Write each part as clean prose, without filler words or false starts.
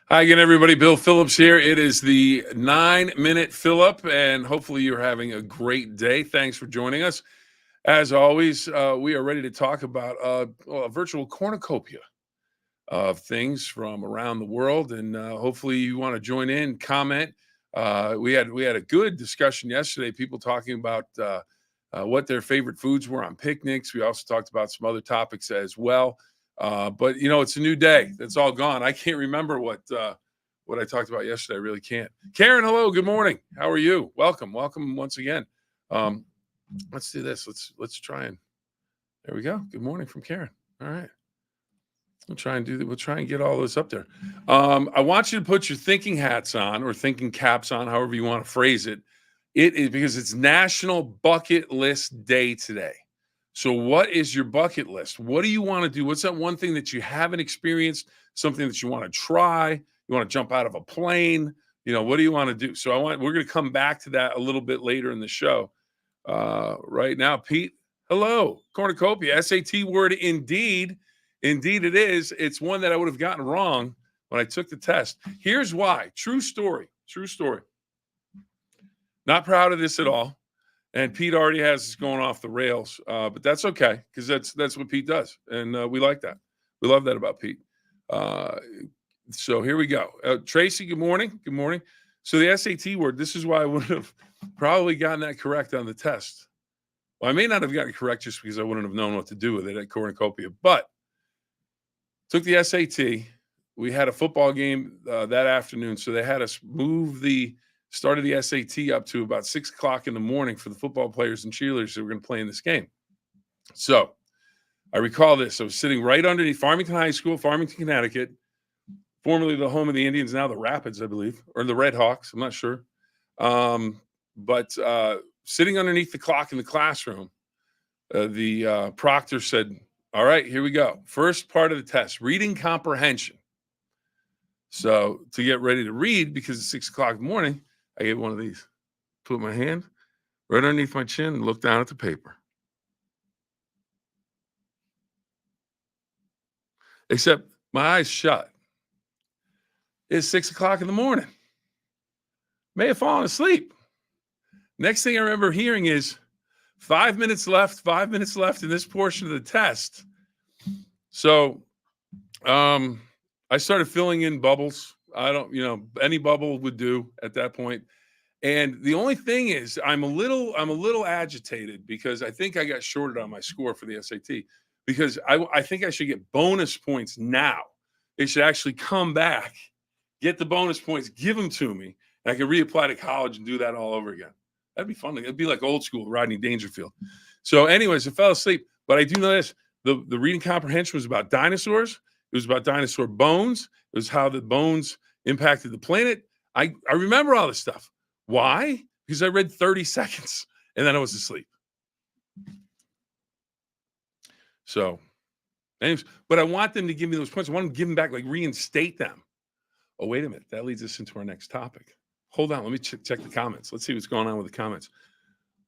Hi again, everybody. Bill Phillips here. It is the 9-Minute Phill-Up, and hopefully you're having a great day. Thanks for joining us. As always, we are ready to talk about a virtual cornucopia of things from around the world, and hopefully you want to join in, comment. We had a good discussion yesterday. People talking about what their favorite foods were on picnics. We also talked about some other topics as well. But it's a new day. That's all gone. I can't remember what I talked about yesterday. I really can't. Karen, hello. Good morning. How are you? Welcome once again. Let's do this. Let's try and there we go. Good morning from Karen. All right. We'll try and do that. We'll try and get all this up there. I want you to put your thinking hats on or thinking caps on, however you want to phrase it. It is because it's National Bucket List Day today. So what is your bucket list? What do you want to do? What's that one thing that you haven't experienced, something that you want to try? You want to jump out of a plane? What do you want to do? So we're going to come back to that a little bit later in the show. Right now, Pete, hello. Cornucopia, SAT word indeed. Indeed it is. It's one that I would have gotten wrong when I took the test. Here's why. True story. Not proud of this at all. And Pete already has this going off the rails, but that's okay because that's what Pete does, and we like that. We love that about Pete. So here we go. Tracy, good morning. Good morning. So the SAT word, this is why I would have probably gotten that correct on the test. Well, I may not have gotten it correct just because I wouldn't have known what to do with it at Cornucopia, but took the SAT. We had a football game that afternoon, so they had us move the start of the SAT up to about 6 o'clock in the morning for the football players and cheerleaders that were going to play in this game. So I recall this. I was sitting right underneath Farmington High School, Farmington, Connecticut, formerly the home of the Indians, now the Rapids, I believe, or the Red Hawks. I'm not sure. But sitting underneath the clock in the classroom, the proctor said, all right, here we go. First part of the test, reading comprehension. So to get ready to read, because it's 6 o'clock in the morning, I gave one of these. Put my hand right underneath my chin and look down at the paper. Except my eyes shut. It's 6 o'clock in the morning. May have fallen asleep. Next thing I remember hearing is 5 minutes left in this portion of the test. So I started filling in bubbles. I don't, any bubble would do at that point. And the only thing is I'm a little agitated because I think I got shorted on my score for the SAT because I think I should get bonus points now. They should actually come back, get the bonus points, give them to me, and I can reapply to college and do that all over again. That'd be fun. It'd be like old school Rodney Dangerfield. So anyways, I fell asleep, but I do know this. The reading comprehension was about dinosaurs. It was about dinosaur bones. It was how the bones impacted the planet. I remember all this stuff. Why? Because I read 30 seconds and then I was asleep. So, anyways, but I want them to give me those points. I want them to give them back, like reinstate them. Oh, wait a minute. That leads us into our next topic. Hold on. Let me check the comments. Let's see what's going on with the comments.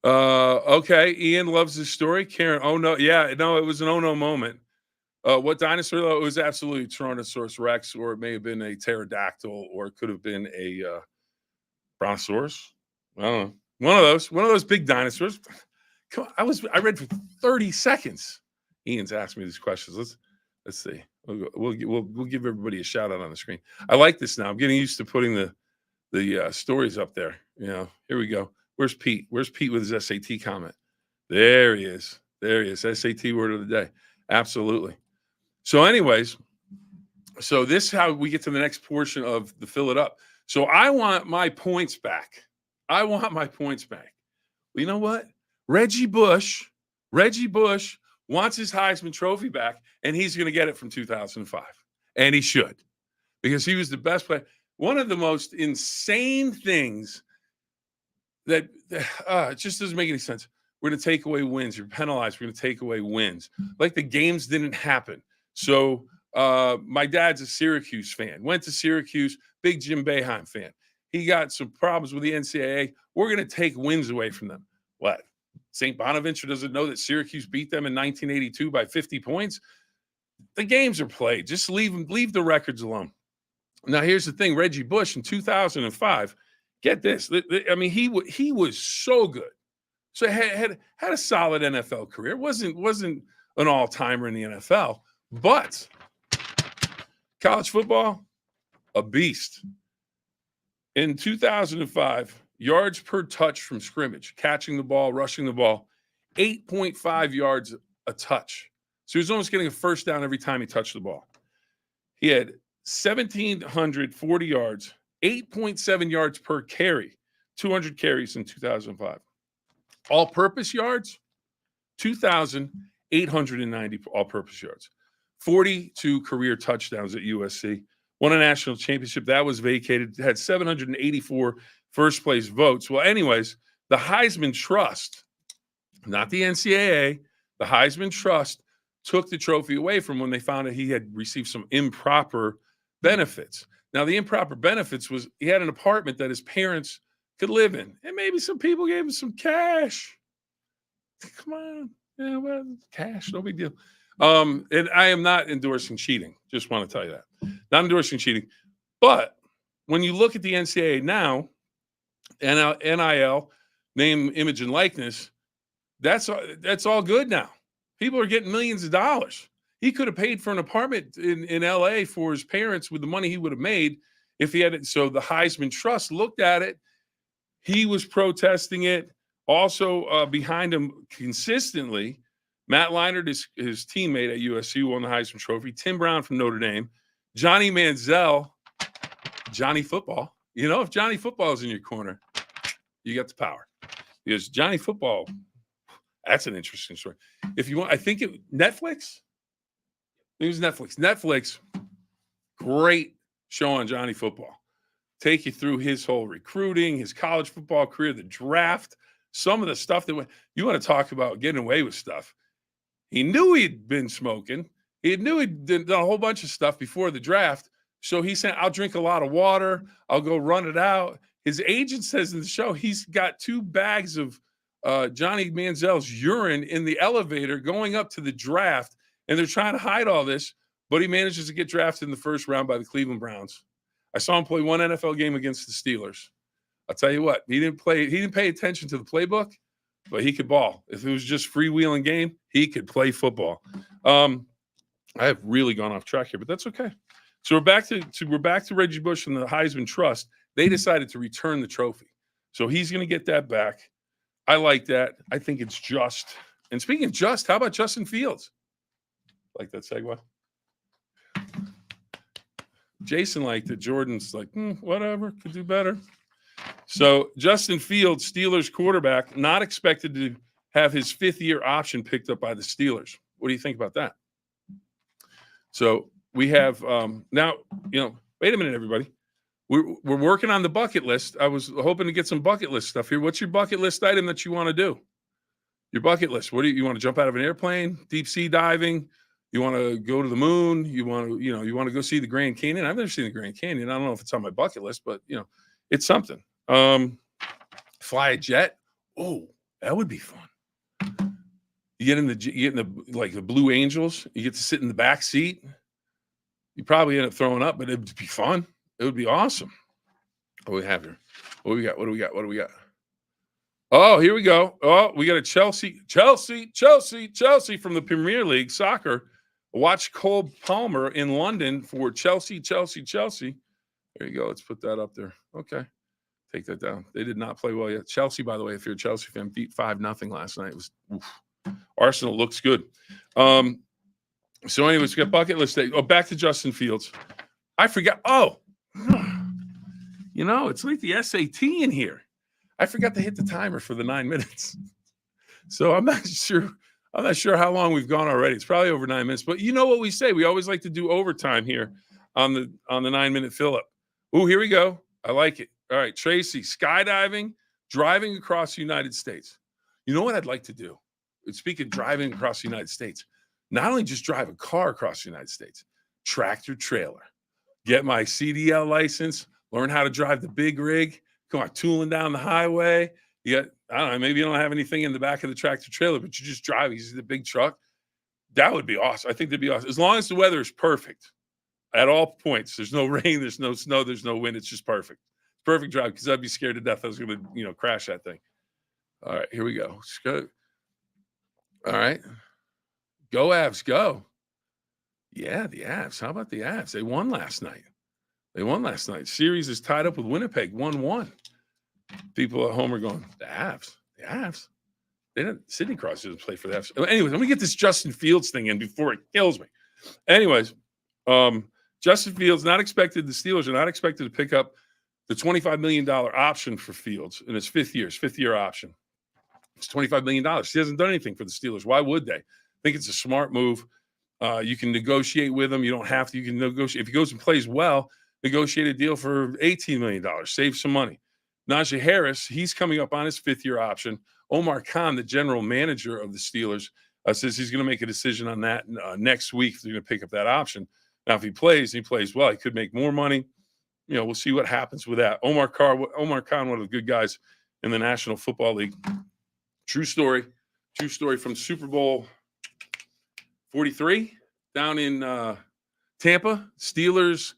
Okay. Ian loves this story. Karen, oh no, yeah, no, it was an oh no moment. What dinosaur? Though? It was absolutely Tyrannosaurus Rex, or it may have been a pterodactyl, or it could have been a brontosaurus. I don't know. One of those big dinosaurs. Come on, I read for 30 seconds. Ian's asked me these questions. Let's see. We'll give everybody a shout out on the screen. I like this now. I'm getting used to putting the stories up there. Here we go. Where's Pete? Where's Pete with his SAT comment? There he is. There he is. SAT word of the day. Absolutely. So, anyways, so this is how we get to the next portion of the Fill It Up. So I want my points back. I want my points back. Well, you know what? Reggie Bush wants his Heisman Trophy back, and he's going to get it from 2005. And he should, because he was the best player. One of the most insane things that it just doesn't make any sense. We're going to take away wins. You're penalized. We're going to take away wins. Like the games didn't happen. So my dad's a Syracuse fan. Went to Syracuse, big Jim Boeheim fan. He got some problems with the NCAA. We're going to take wins away from them. What? St. Bonaventure doesn't know that Syracuse beat them in 1982 by 50 points? The games are played. Just leave the records alone. Now, here's the thing. Reggie Bush in 2005, get this. I mean, he was so good. So had a solid NFL career. Wasn't an all-timer in the NFL, but college football, a beast. In 2005, yards per touch from scrimmage, catching the ball, rushing the ball, 8.5 yards a touch. So he was almost getting a first down every time he touched the ball. He had 1,740 yards, 8.7 yards per carry, 200 carries in 2005. All-purpose yards, 2,890 all-purpose yards. 42 career touchdowns at USC. Won a national championship. That was vacated. Had 784 first-place votes. Well, anyways, the Heisman Trust, not the NCAA, the Heisman Trust took the trophy away from when they found that he had received some improper benefits. Now, the improper benefits was he had an apartment that his parents could live in, and maybe some people gave him some cash. Come on. Yeah, well, cash, no big deal. And I am not endorsing cheating. Just want to tell you that. Not endorsing cheating. But when you look at the NCAA now, NIL, name, image, and likeness, that's all good now. People are getting millions of dollars. He could have paid for an apartment in LA for his parents with the money he would have made if he had it. So the Heisman Trust looked at it. He was protesting it. Also behind him consistently, Matt Leinart, his teammate at USC, who won the Heisman Trophy. Tim Brown from Notre Dame. Johnny Manziel, Johnny Football. You know, if Johnny Football is in your corner, you got the power. Because Johnny Football, that's an interesting story. If you want, I think Netflix? It was Netflix. Netflix, great show on Johnny Football. Take you through his whole recruiting, his college football career, the draft, some of the stuff that went. You want to talk about getting away with stuff. He knew he'd been smoking. He knew he'd done a whole bunch of stuff before the draft. So he said, I'll drink a lot of water. I'll go run it out. His agent says in the show he's got 2 bags of Johnny Manziel's urine in the elevator going up to the draft, and they're trying to hide all this, but he manages to get drafted in the first round by the Cleveland Browns. I saw him play one NFL game against the Steelers. I'll tell you what, he didn't pay attention to the playbook, but he could ball. If it was just freewheeling game, he could play football. I have really gone off track here, but that's okay. So we're back to Reggie Bush and the Heisman Trust. They decided to return the trophy. So he's going to get that back. I like that. I think it's just. And speaking of just, how about Justin Fields? Like that segue? Jason liked it. Jordan's like, whatever, could do better. So Justin Fields, Steelers quarterback, not expected to have his 5th-year option picked up by the Steelers. What do you think about that? So we have now, wait a minute, everybody. We're working on the bucket list. I was hoping to get some bucket list stuff here. What's your bucket list item that you want to do? Your bucket list. What do you want to jump out of an airplane? Deep sea diving? You want to go to the moon? You want to go see the Grand Canyon? I've never seen the Grand Canyon. I don't know if it's on my bucket list, but it's something. Fly a jet. Oh, That would be fun. You get in the like the Blue Angels. You get to sit in the back seat. You probably end up throwing up, but it'd be fun. It would be awesome. What do we have here? What do we got? What do we got? What do we got? Oh, here we go. Oh, we got a Chelsea from the Premier League soccer. Watch Cole Palmer in London for Chelsea. There you go. Let's put that up there. Okay. Take that down. They did not play well yet. Chelsea, by the way, if you're a Chelsea fan, beat 5-0 last night. It was Arsenal looks good. So anyways, we got bucket list day. Oh, back to Justin Fields. I forgot. Oh, it's like the SAT in here. I forgot to hit the timer for the 9 minutes. So I'm not sure how long we've gone already. It's probably over 9 minutes. But you know what we say? We always like to do overtime here on the 9-minute fill-up. Oh, here we go. I like it. All right, Tracy, skydiving, driving across the United States. You know what I'd like to do? Speaking of driving across the United States, not only just drive a car across the United States, tractor trailer, get my CDL license, learn how to drive the big rig, come on, tooling down the highway. You got, I don't know, maybe you don't have anything in the back of the tractor trailer, but you just drive. You see the big truck. That would be awesome. I think that'd be awesome. As long as the weather is perfect at all points. There's no rain, there's no snow, there's no wind. It's just perfect. Perfect drive, because I'd be scared to death I was going to, crash that thing. All right, here we go. Let's go. All right. Go Avs, go. Yeah, the Avs. How about the Avs? They won last night. Series is tied up with Winnipeg, 1-1. People at home are going, the Avs. They didn't. Sidney Crosby doesn't play for the Avs. Anyways, let me get this Justin Fields thing in before it kills me. Anyways, Justin Fields the Steelers are not expected to pick up the $25 million option for Fields in his fifth year option. It's $25 million. He hasn't done anything for the Steelers. Why would they? I think it's a smart move. You can negotiate with him. You don't have to. You can negotiate. If he goes and plays well, negotiate a deal for $18 million. Save some money. Najee Harris, he's coming up on his fifth-year option. Omar Khan, the general manager of the Steelers, says he's going to make a decision on that next week. They're going to pick up that option. Now, if he plays well, he could make more money. We'll see what happens with that. Omar Khan, one of the good guys in the National Football League. True story from Super Bowl 43 down in Tampa. Steelers,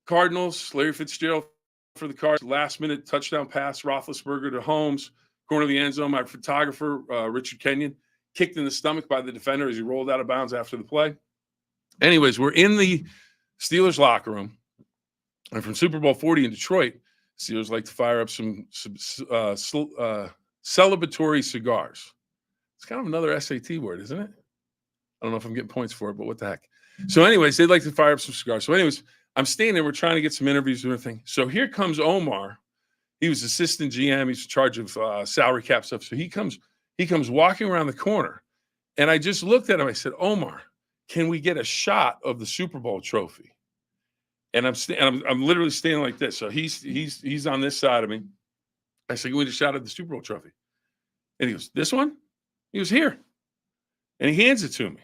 Cardinals, Larry Fitzgerald for the Cards. Last-minute touchdown pass, Roethlisberger to Holmes. Corner of the end zone, my photographer, Richard Kenyon, kicked in the stomach by the defender as he rolled out of bounds after the play. Anyways, we're in the Steelers locker room. And from Super Bowl 40 in Detroit, Steelers like to fire up some celebratory cigars. It's kind of another SAT word, isn't it? I don't know if I'm getting points for it, but what the heck. So anyways, they'd like to fire up some cigars. So anyways, I'm staying there. We're trying to get some interviews and everything. So here comes Omar. He was assistant GM. He's in charge of salary cap stuff. So he comes walking around the corner. And I just looked at him. I said, Omar, can we get a shot of the Super Bowl trophy? And I'm literally standing like this. So he's on this side of me. I said, we need a shot of the Super Bowl trophy. And he goes, this one? He was here. And he hands it to me.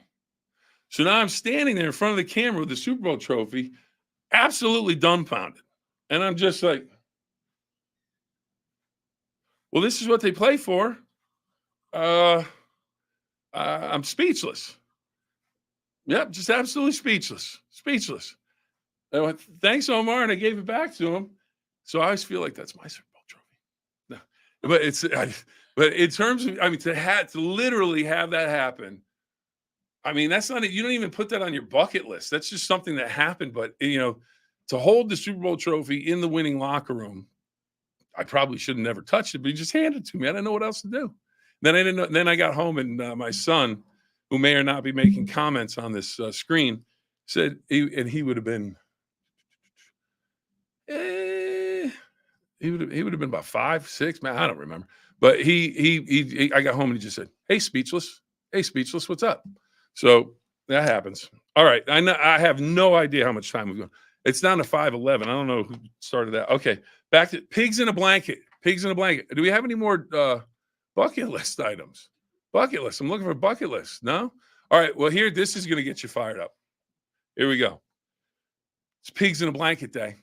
So now I'm standing there in front of the camera with the Super Bowl trophy, absolutely dumbfounded. And I'm just like, well, this is what they play for. I'm speechless. Yep, just absolutely speechless. I went, thanks, Omar, and I gave it back to him. So I always feel like that's my Super Bowl trophy. No, but in terms of, to literally have that happen, that's not, you don't even put that on your bucket list. That's just something that happened. But, to hold the Super Bowl trophy in the winning locker room, I probably should have never touched it, but he just handed it to me. I didn't know what else to do. Then I got home, and my son, who may or not be making comments on this screen, said he would have been, he would have been about 5, 6, man, I don't remember. But I got home and he just said, Hey, speechless, what's up? So that happens. All right. I have no idea how much time we've gone. It's down to 5:11. I don't know who started that. Okay. Back to pigs in a blanket. Do we have any more bucket list items? Bucket list. I'm looking for a bucket list. No? All right. Well, this is going to get you fired up. Here we go. It's pigs in a blanket day.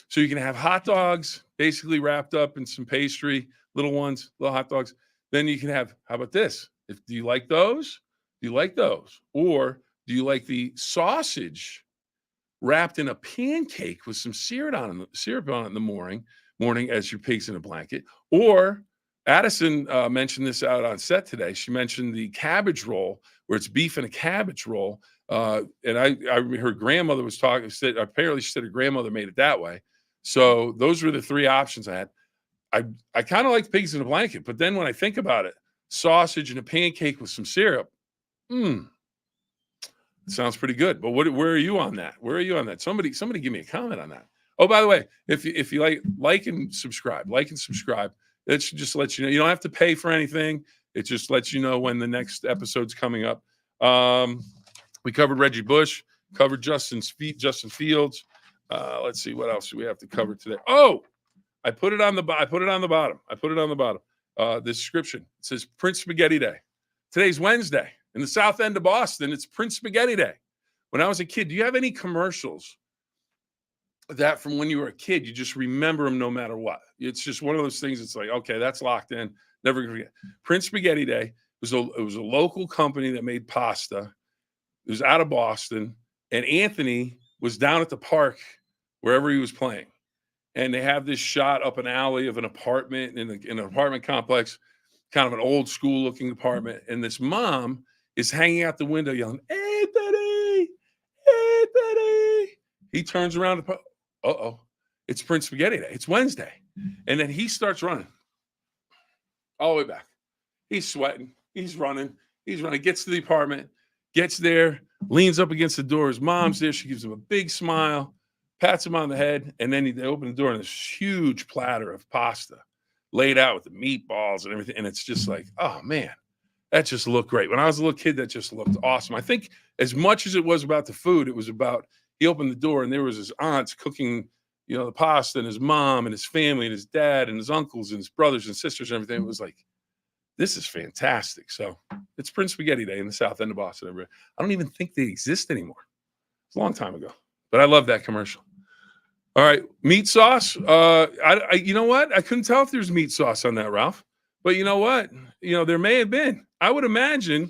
So you can have hot dogs basically wrapped up in some pastry, little ones, little hot dogs. Then you can have, how about this? Do you like those? Do you like those? Or do you like the sausage wrapped in a pancake with some syrup on it in the morning as your pig's in a blanket? Or Addison mentioned this out on set today. She mentioned the cabbage roll, where it's beef in a cabbage roll. And her grandmother was talking. Apparently, she said her grandmother made it that way. So those were the three options I had. I kind of like pigs in a blanket, but then when I think about it, sausage and a pancake with some syrup, sounds pretty good. But where are you on that? Where are you on that? Somebody give me a comment on that. Oh, by the way, if you like and subscribe, it just lets you know. You don't have to pay for anything. It just lets you know when the next episode's coming up. We covered Reggie Bush, covered Justin Fields. Let's see what else do we have to cover today. Oh, I put it on the bottom. The description. It says Prince Spaghetti Day. Today's Wednesday. In the South End of Boston, it's Prince Spaghetti Day. When I was a kid, do you have any commercials that from when you were a kid, you just remember them no matter what? It's just one of those things. It's like, okay, that's locked in. Never gonna forget. Prince Spaghetti Day it was a local company that made pasta. It was out of Boston, and Anthony was down at the park wherever he was playing. And they have this shot up an alley of an apartment in an apartment complex, kind of an old school looking apartment. And this mom is hanging out the window yelling, Anthony, Anthony. He turns around. It's Prince Spaghetti Day. It's Wednesday. And then he starts running all the way back. He's sweating. He's running. Gets to the apartment, gets there, leans up against the door. His mom's there. She gives him a big smile, pats him on the head, and then they open the door and this huge platter of pasta laid out with the meatballs and everything. And it's just like, oh, man, that just looked great. When I was a little kid, that just looked awesome. I think as much as it was about the food, it was about he opened the door and there was his aunts cooking, the pasta, and his mom and his family and his dad and his uncles and his brothers and sisters and everything. It was like, this is fantastic. So it's Prince Spaghetti Day in the South End of Boston. I don't even think they exist anymore. It's a long time ago, but I love that commercial. All right, meat sauce. You know what? I couldn't tell if there's meat sauce on that, Ralph. But you know what? There may have been. I would imagine.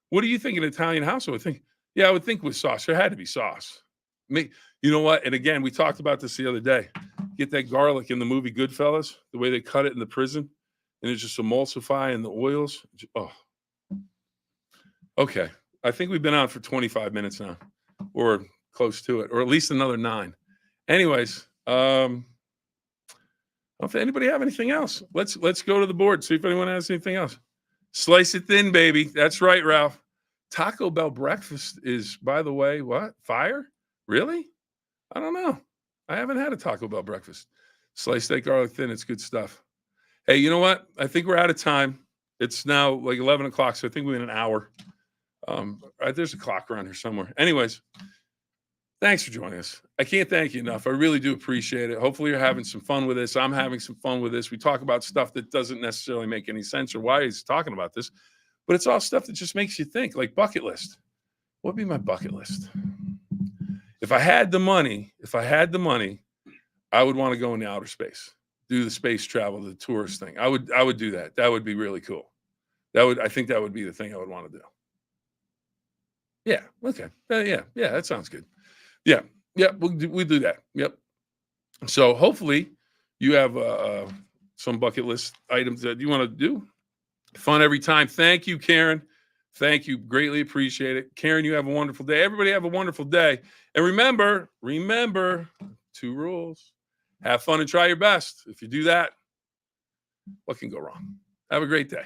What do you think an Italian house would think? Yeah, I would think with sauce. There had to be sauce. You know what? And again, we talked about this the other day. Get that garlic in the movie Goodfellas, the way they cut it in the prison, and it's just emulsify in the oils. Oh, okay. I think we've been on for 25 minutes now, or close to it, or at least another 9. Anyways, I don't know if anybody have anything else. Let's go to the board, see if anyone has anything else. Slice it thin, baby. That's right, Ralph. Taco Bell breakfast is, by the way, what? Fire? Really? I don't know. I haven't had a Taco Bell breakfast. Slice that garlic thin. It's good stuff. Hey, you know what? I think we're out of time. It's now like 11 o'clock, so I think we're in an hour. There's a clock around here somewhere. Anyways, thanks for joining us. I can't thank you enough. I really do appreciate it. Hopefully you're having some fun with this. I'm having some fun with this. We talk about stuff that doesn't necessarily make any sense or why he's talking about this, but it's all stuff that just makes you think, like bucket list. What would be my bucket list? If I had the money, I would want to go into outer space, do the space travel, the tourist thing. I would do that. That would be really cool. I think that would be the thing I would want to do. Yeah. Okay. Yeah. That sounds good. Yeah. We do that. Yep. So hopefully you have some bucket list items that you want to do. Fun every time. Thank you, Karen. Thank you. Greatly appreciate it. Karen, you have a wonderful day. Everybody have a wonderful day. And remember 2 rules. Have fun and try your best. If you do that, what can go wrong? Have a great day.